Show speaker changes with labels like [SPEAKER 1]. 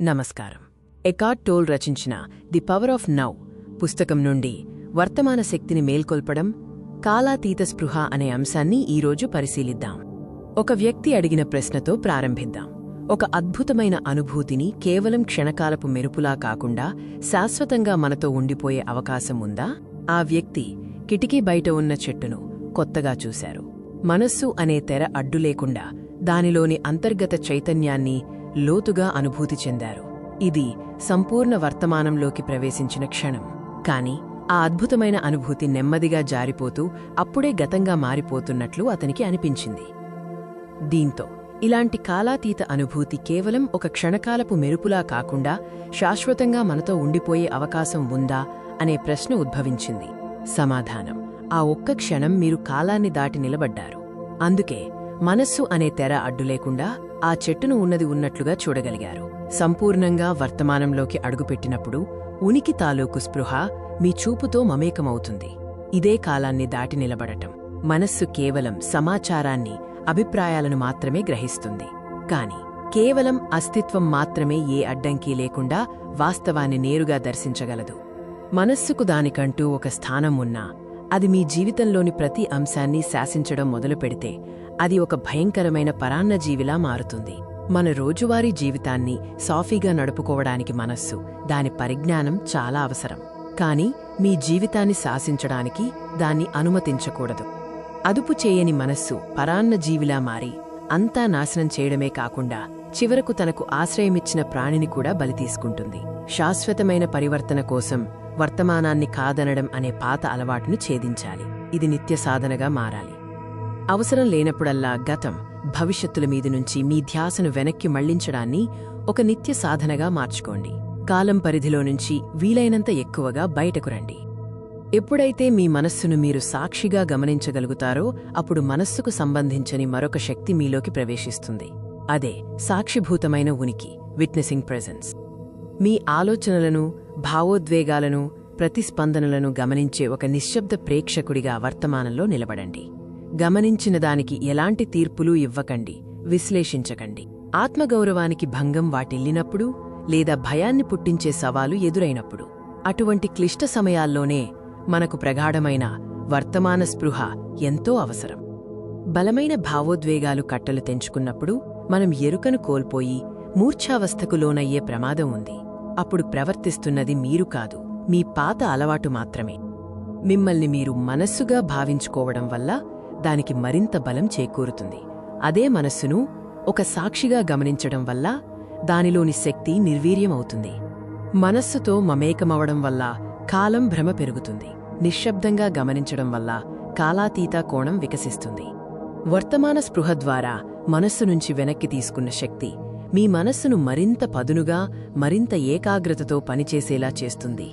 [SPEAKER 1] నమస్కారం. Eckert toll రచించిన the power of now పుస్తకం నుండి వర్తమాన శక్తిని మేల్కొల్పడం, కాలాతీత స్పృహ అనే అంశాన్ని ఈరోజు పరిశీలిద్దాం. ఒక వ్యక్తి అడిగిన ప్రశ్నతో ప్రారంభిద్దాం. ఒక అద్భుతమైన అనుభూతిని కేవలం క్షణకాలపు మెరుపులా కాకుండా శాశ్వతంగా మనతో ఉండిపోయే అవకాశం ఉందా? ఆ వ్యక్తి కిటికీ బయట ఉన్న చెట్టును కొత్తగా చూశారు. మనస్సు అనే తెర అడ్డు లేకుండా దానిలోని అంతర్గత చైతన్యాన్ని లోతుగా అనుభూతి చెందారు. ఇది సంపూర్ణ వర్తమానంలోకి ప్రవేశించిన క్షణం. కాని ఆ అద్భుతమైన అనుభూతి నెమ్మదిగా జారిపోతూ అప్పుడే గతంగా మారిపోతున్నట్లు అతనికి అనిపించింది. దీంతో ఇలాంటి కాలాతీత అనుభూతి కేవలం ఒక క్షణకాలపు మెరుపులా కాకుండా శాశ్వతంగా మనతో ఉండిపోయే అవకాశం ఉందా అనే ప్రశ్న ఉద్భవించింది. సమాధానం: ఆ ఒక్క క్షణం మీరు కాలాన్ని దాటి నిలబడ్డారు. అందుకే మనస్సు అనే తెర అడ్డులేకుండా ఆ చెట్టును ఉన్నది ఉన్నట్లుగా చూడగలిగారు. సంపూర్ణంగా వర్తమానంలోకి అడుగుపెట్టినప్పుడు ఉనికి తాలూకు స్పృహ మీ చూపుతో మమేకమవుతుంది. ఇదే కాలాన్ని దాటి నిలబడటం. మనస్సు కేవలం సమాచారాన్ని, అభిప్రాయాలను మాత్రమే గ్రహిస్తుంది. కాని కేవలం అస్తిత్వం మాత్రమే ఏ అడ్డంకి లేకుండా వాస్తవాన్ని నేరుగా దర్శించగలదు. మనస్సుకు దానికంటూ ఒక స్థానం ఉన్నా అది మీ జీవితంలోని ప్రతి అంశాన్ని శాసించడం మొదలుపెడితే అది ఒక భయంకరమైన పరాన్నజీవిలా మారుతుంది. మన రోజువారీ జీవితాన్ని సాఫీగా నడుపుకోవడానికి మనస్సు, దాని పరిజ్ఞానం చాలా అవసరం. కాని మీ జీవితాన్ని శాసించడానికి దాన్ని అనుమతించకూడదు. అదుపు చేయని మనస్సు పరాన్నజీవిలా మారి అంతా నాశనం చేయడమే కాకుండా చివరకు తనకు ఆశ్రయమిచ్చిన ప్రాణిని కూడా బలితీసుకుంటుంది. శాశ్వతమైన పరివర్తన కోసం వర్తమానాన్ని కాదనడం అనే పాత అలవాటును ఛేదించాలి. ఇది నిత్య సాధనగా మారాలి. అవసరం లేనప్పుడల్లా గతం, భవిష్యత్తుల మీది నుంచి మీ ధ్యాసను వెనక్కి మళ్లించడాన్ని ఒక నిత్య సాధనగా మార్చుకోండి. కాలం పరిధిలో నుంచి వీలైనంత ఎక్కువగా బయటకు రండి. ఎప్పుడైతే మీ మనస్సును మీరు సాక్షిగా గమనించగలుగుతారో అప్పుడు మనస్సుకు సంబంధించని మరొక శక్తి మీలోకి ప్రవేశిస్తుంది. అదే సాక్షిభూతమైన ఉనికి, విట్నెసింగ్ ప్రెజెన్స్. మీ ఆలోచనలను, భావోద్వేగాలను, ప్రతిస్పందనలను గమనించే ఒక నిశ్శబ్ద ప్రేక్షకుడిగా వర్తమానంలో నిలబడండి. గమనించిన దానికి ఎలాంటి తీర్పులు ఇవ్వకండి, విశ్లేషించకండి. ఆత్మగౌరవానికి భంగం వాటిల్లినప్పుడు లేదా భయాన్ని పుట్టించే సవాలు ఎదురైనప్పుడు, అటువంటి క్లిష్ట సమయాల్లోనే మనకు ప్రగాఢమైన వర్తమాన స్పృహ ఎంతో అవసరం. బలమైన భావోద్వేగాలు కట్టలు తెంచుకున్నప్పుడు మనం ఎరుకను కోల్పోయి మూర్ఛావస్థకు లోనయ్యే ప్రమాదం ఉంది. అప్పుడు ప్రవర్తిస్తున్నది మీరు కాదు, మీ పాత అలవాటు మాత్రమే. మిమ్మల్ని మీరు మనస్సుగా భావించుకోవడం వల్ల దానికి మరింత బలం చేకూరుతుంది. అదే మనస్సును ఒక సాక్షిగా గమనించడం వల్ల దానిలోని శక్తి నిర్వీర్యమవుతుంది. మనస్సుతో మమేకమవడం వల్ల కాలం భ్రమ పెరుగుతుంది. నిశ్శబ్దంగా గమనించడం వల్ల కాలాతీత కోణం వికసిస్తుంది. వర్తమాన స్పృహ ద్వారా మనస్సు నుంచి వెనక్కి తీసుకున్న శక్తి మీ మనస్సును మరింత పదునుగా, మరింత ఏకాగ్రతతో పనిచేసేలా చేస్తుంది.